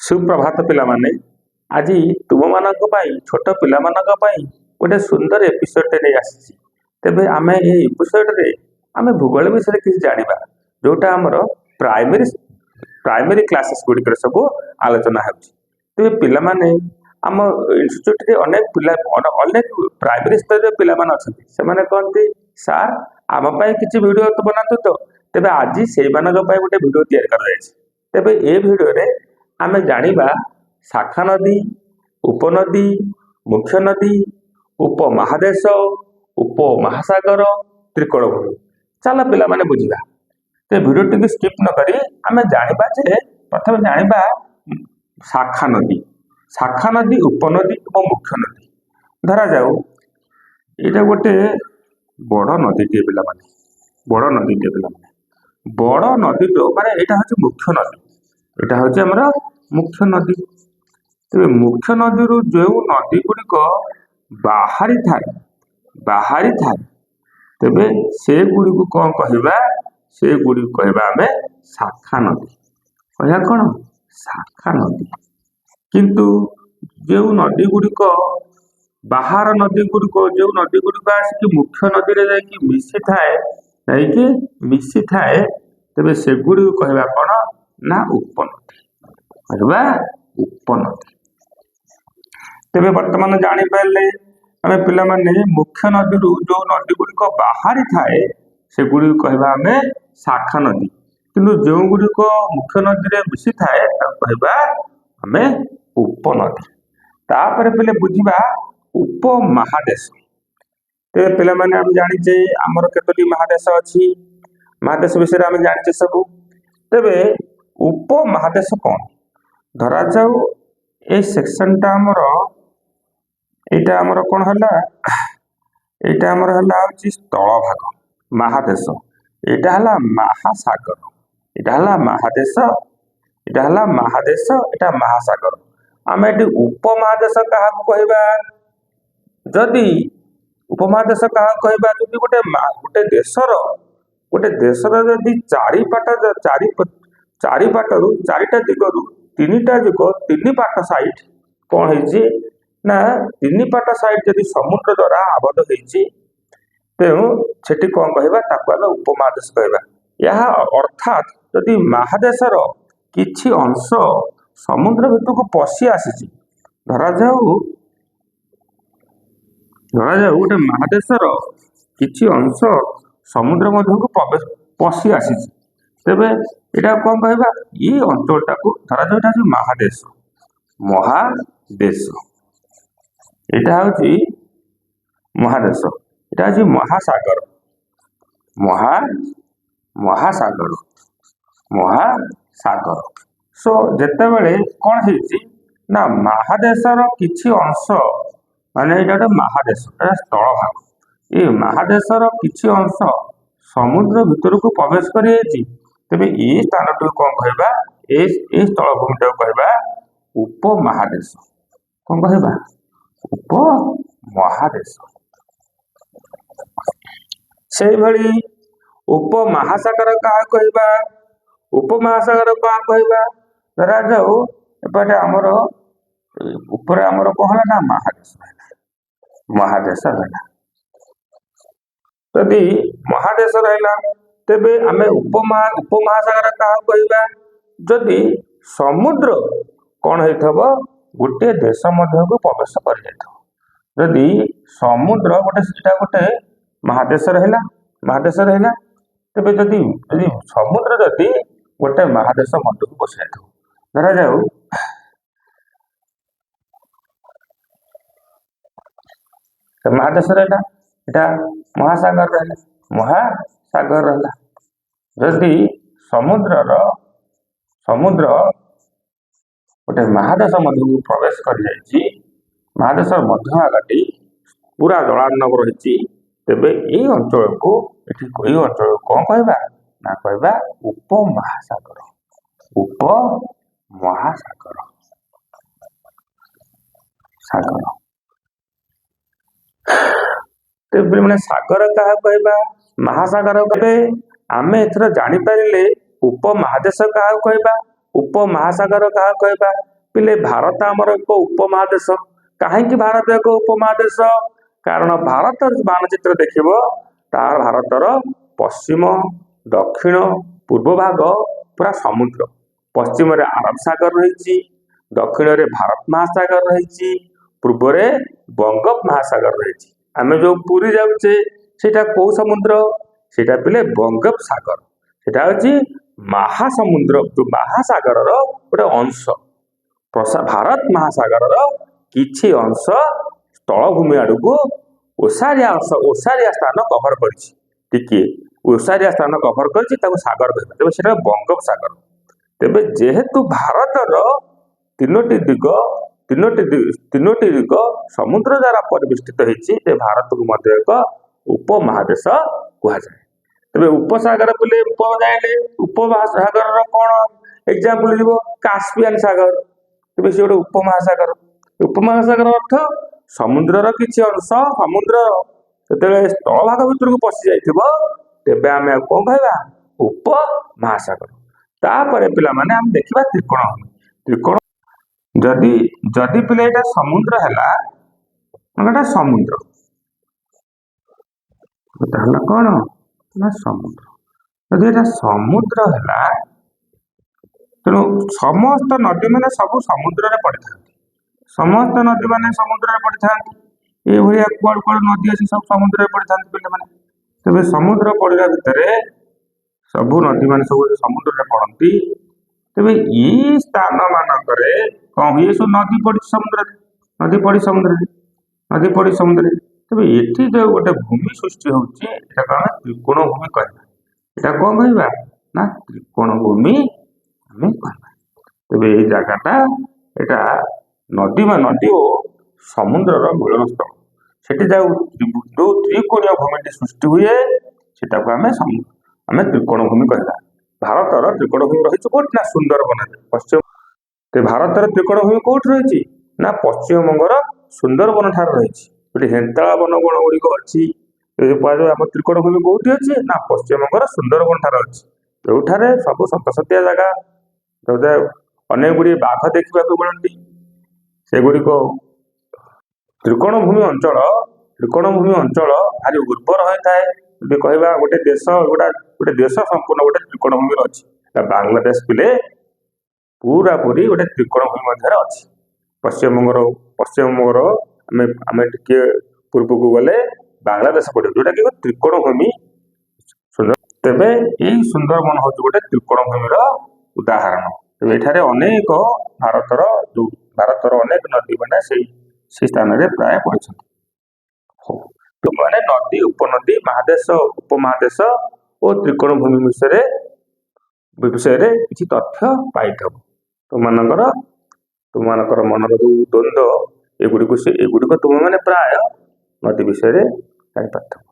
सुप्रभात पिलामाने आज तुम मानक छोट पिला गोटे सुंदर एपिसोड नहीं आसी तेबे आमे ए एपिसोड रे आमे भूगोल विषय किसी जानिबा जोटा हमर प्राइमरी प्राइमरी क्लासेस गुड़िकर सब आलोचना होची तेबे पिला माने आम इंस्टीट्यूट रे अनेक प्राइमरी स्तर रे पिला माने अछंती से माने कहंती सर आम पाई किछि वीडियो तो बनातु तो तेबे आज सेई मानक पाई गोटे वीडियो तैयार कर जायछि तेबे ए वीडियो रे आमे जानिबा शाखा नदी उपनदी मुख्य नदी उपमहादेश उपमहासागर त्रिकोणभूमि चल पिला माने बुझिबा ते वीडियो टिक स्किप न करी आमे जानिबा जे प्रथम जानिबा शाखा नदी उपनदी और मुख्य नदी धरा जाऊ एटा गोटे बड़ नदी टे पिला माने बड़ नदी टे पिला माने बड़ नदी तो माने एटा होची मुख्य नदी एटा होची हमरा मुख्य नदी तेरे मुख्य नदी रू जो नदी गुड़िक बाहरी थाए तेबे से गुड़ी को कौन कहबा से गुड़ी कहबा आमे शाखा नदी कहया कौन शाखा नदी किंतु जो नदी गुड़िक बाहर नदी गुड़िक जो नदी गुड़िक आसिक मुख्य नदी रे जाइकी मिसी थाए तेबे से गुड़ी को कहबा कौन ना उपनदी कहबा उपनदी तेबे वर्तमान जानी पारे आमे पिला माने मुख्य नदी रू जो नदी गुड़िक बाहरी थाए से गुड़ी कहबा आमे शाखा नदी किंतु जो गुड़िक मुख्य नदी रे मिसी थाए कहबा आमे उपनदी तापर पहले बुझिबा उपमहादेश तेबे पिला माने हम जानिचे हमर केतोटी महादेश अछि महादेश विषय आमे जानिचे सब तेबे उपमहादेश कौन धरा जाऊ ए सेक्शन टा हमर एटा हमर कोन हला एटा हमर हला होची स्थल भाग महादेश एटा हला महासागर एटा हला महादेश एटा हला महादेश एटा महासागर आमे एटी उपमहादेश कहा कहबा जदी उपमहादेश कहा कहबा जदी गोटे देशर जदी चारि पाटरू चारिटा दिगरू तीनिटा दिग तीन पाट साइड कौन है ना तीन पाट साइड जदि समुद्र द्वारा आबद्ध होती तेणु सेठी कौन कहबा ताको आमे उपमहादेश कहबा यह अर्थात जदि महादेशर किछि अंश समुद्र भितर को पशि आसी धरा जाऊ गोटे महादेशर किछि अंश समुद्र मध्य को प्रवेश पशि आसी तेबे एटा कौन कहबा ये अंचलटा को धरा जाऊ एटा महादेश एटा होची महादेश एटा होची महासागर सो जेते बेले कौन हेची ना महादेशर किछि अंश माने एटा गोटे महादेश एटा स्थल भाग ये महादेशर किछि अंश समुद्र भितर को प्रवेश करि हेची तेबे ए स्थान तो कौन कहबा ए स्थल भूमि तो कहबा उपमहादेश कौन कहबा उपमहादेश से भली उपमहासागर कहा कहबा उपमहासागर कहा कहबा धरा जाऊ एपटे हमर ऊपर हमर कहला ना महादेश रहला यदि महादेश रहला तेबे आमे उपमहासागर कहा कहबा जदि समुद्र कौन हेथबो गोटे देश मध्य को प्रवेश कर जाइथो यदि समुद्र गोटे महादेश रहला तेबे जदि समुद्र जदि गोटे महादेश मध्य को पशि जाइथो धरा जाऊ महादेश रहला एटा महासागर रहला जदि समुद्र गोटे महादेश मध्य को प्रवेश कर जाइछि महादेश मध्य आगटी पूरा जलार्णव रही तेबे ये अंचल को अंचल कौन कहबा ना कहबा उपमहासागर सागर तेबे माने सागर कहा कहबा महासागर कहबे आमे एथरा जानि पारिले उपमहादेश कहा कहबा उपमहासागर कहा कहबा ପିଲେ ଭାରତ ଆମର ଏକ ଉପମହାଦେଶ। କାହିଁକି ଭାରତ ଏକ ଉପମହାଦେଶ? କାରଣ ଭାରତ ମାନଚିତ୍ର ଦେଖିବ, ତାର ଭାରତର ପଶ୍ଚିମ, ଦକ୍ଷିଣ, ପୂର୍ବ ଭାଗ ପୁରା ସମୁଦ୍ର। ପଶ୍ଚିମରେ ଆରବ ସାଗର ରହିଛି, ଦକ୍ଷିଣରେ ଭାରତ ମହାସାଗର ରହିଛି, ପୂର୍ବରେ ବଙ୍ଗୋପ ମହାସାଗର ରହିଛି। ଆମେ ଯୋଉ ପୁରୀ ଯାଉଛେ ସେଇଟା କୋଉ ସମୁଦ୍ର? ସେଇଟା ପିଲେ ବଙ୍ଗୋପ ସାଗର। ସେଟା ହଉଛି ମହାସମୁଦ୍ର, ଯୋଉ ମହାସାଗରର ଗୋଟେ ଅଂଶ। ଭାରତ ମହାସାଗରର କିଛି ଅଂଶ ସ୍ଥଳଭୂମି ଆଡକୁ ଓସାରିଆ ସ୍ଥାନ କଭର କରିଛି। ଟିକିଏ ଓସାରିଆ ସ୍ଥାନ କଭର କରିଛି, ତାକୁ ସାଗର କହିବା। ତେବେ ସେଟା ବଙ୍ଗୋପ ସାଗର। ତେବେ ଯେହେତୁ ଭାରତର ତିନୋଟି ଦିଗ ସମୁଦ୍ର ଦ୍ୱାରା ପରିବେଷ୍ଟିତ ହେଇଛି, ଯେ ଭାରତକୁ ମଧ୍ୟ ଏକ ଉପମହାଦେଶ କୁହାଯାଏ। ତେବେ ଉପସାଗର ପିଲେ ଉପମହାସାଗରର କଣ ଏକ୍ସାମ୍ପଲ ଯିବ? କାସ୍ପିଆନ ସାଗର। ତେବେ ସେ ଗୋଟେ ଉପମହାସାଗର। ଉପମହାସାଗର ଅର୍ଥ ସମୁଦ୍ରର କିଛି ଅଂଶ, ସମୁଦ୍ର ଯେତେବେଳେ ସ୍ଥଳଭାଗ ଭିତରକୁ ପଶି ଯାଇଥିବ, ତେବେ ଆମେ ଆଉ କଣ କହିବା? ଉପମହାସାଗର। ତାପରେ ପିଲାମାନେ ଆମେ ଦେଖିବା ତ୍ରିକୋଣଭୂମି। ଯଦି ପିଲା ଏଇଟା ସମୁଦ୍ର ହେଲା, ଏଟା ସମୁଦ୍ର, ଏଟା ହେଲା କଣ ନା ସମୁଦ୍ର। ଯଦି ଏଟା ସମୁଦ୍ର ହେଲା, ତେଣୁ ସମସ୍ତ ନଦୀ ମାନେ ସବୁ ସମୁଦ୍ରରେ ପଡିଥାନ୍ତି। ସମସ୍ତ ନଦୀ ମାନେ ସମୁଦ୍ରରେ ପଡିଥାନ୍ତି। ଏଇଭଳିଆ କୁଆଡୁ କୁଆଡୁ ନଦୀ ଅଛି, ସବୁ ସମୁଦ୍ରରେ ପଡିଥାନ୍ତି ପିଲାମାନେ। ତେବେ ସମୁଦ୍ର ପଡିବା ଭିତରେ ସବୁ ନଦୀ ମାନେ ସବୁ ସମୁଦ୍ରରେ ପଡନ୍ତି। ତେବେ ଏଇ ସ୍ଥାନ ମାନଙ୍କରେ କଣ ହୁଏ? ସବୁ ନଦୀ ପଡିଛି ସମୁଦ୍ରରେ। ତେବେ ଏଠି ଯୋଉ ଗୋଟେ ଭୂମି ସୃଷ୍ଟି ହଉଛି, ଏଟା କଣ? ତ୍ରିକୋଣ ଭୂମି କହିବା। ଏଟା କଣ କହିବା? ନା ତ୍ରିକୋଣ ଭୂମି ଆମେ କହିବା। ତେବେ ଏଇ ଜାଗାଟା ଏଟା ନଦୀ ଓ ସମୁଦ୍ରର ମିଳନ ସ୍ଥଳ। ସେଠି ଯୋଉ ତ୍ରିକୋଣୀୟ ଭୂମିଟି ସୃଷ୍ଟି ହୁଏ, ସେଟାକୁ ଆମେ ତ୍ରିକୋଣ ଭୂମି କହିବା। ଭାରତର ତ୍ରିକୋଣ ଭୂମି ରହିଛି କୋଉଠି? ନା ସୁନ୍ଦରବନରେ। ଭାରତର ତ୍ରିକୋଣ ଭୂମି କୋଉଠି ରହିଛି? ନା ପଶ୍ଚିମବଙ୍ଗର ସୁନ୍ଦରବନ ଠାରେ ରହିଛି। ଏଠି ହେନ୍ତାଳ ବନଗଣ ଗୁଡିକ ଅଛି। ଆମ ତ୍ରିକୋଣ ଭୂମି କୋଉଠି ଅଛି? ନା ପଶ୍ଚିମବଙ୍ଗର ସୁନ୍ଦରବନ ଠାରେ ଅଛି। ଯୋଉଠାରେ ସବୁ ସତସତିଆ ଜାଗା, ଅନେକ ଗୁଡିଏ ବାଘ ଦେଖିବାକୁ ମିଳନ୍ତି। ସେଗୁଡିକ ତ୍ରିକୋଣ ଭୂମି ଅଞ୍ଚଳ ଭାରି ଉର୍ବର ହୋଇଥାଏ। ଯଦି କହିବା ଗୋଟେ ଦେଶ ସମ୍ପୂର୍ଣ୍ଣ ଗୋଟେ ତ୍ରିକୋଣ ଭୂମିର ଅଛି, ବାଂଲାଦେଶ ପିଲେ ପୁରାପୁରି ଗୋଟେ ତ୍ରିକୋଣ ଭୂମି ମଧ୍ୟରେ ଅଛି। ପଶ୍ଚିମବଙ୍ଗର ଆମେ ଟିକେ ପୂର୍ବକୁ ଗଲେ ବାଂଲାଦେଶ ପଡିବ, ଯୋଉଟା କି ତ୍ରିକୋଣ ଭୂମି। ତେବେ ଏଇ ସୁନ୍ଦରବନ ହଉଛି ଗୋଟେ ତ୍ରିକୋଣ ଭୂମିର ଉଦାହରଣ। ତେବେ ଏଠାରେ ଅନେକ ଭାରତର ଅନେକ ନଦୀ ମାନେ ସେଇ ସ୍ଥାନରେ ପ୍ରାୟ ପଡିଛନ୍ତି। ମାନେ ନଦୀ, ଉପନଦୀ, ମହାଦେଶ, ଉପମହାଦେଶ ଓ ତ୍ରିକୋଣ ଭୂମି ବିଷୟରେ କିଛି ତଥ୍ୟ ପାଇଥାଉ। ତୁମମାନଙ୍କର ମନର ଯୋଉ ଦ୍ୱନ୍ଦ୍ୱ, ଏଗୁଡିକ ତୁମେ ମାନେ ପ୍ରାୟ ନଦୀ ବିଷୟରେ ଜାଣିପାରିଥାଉ।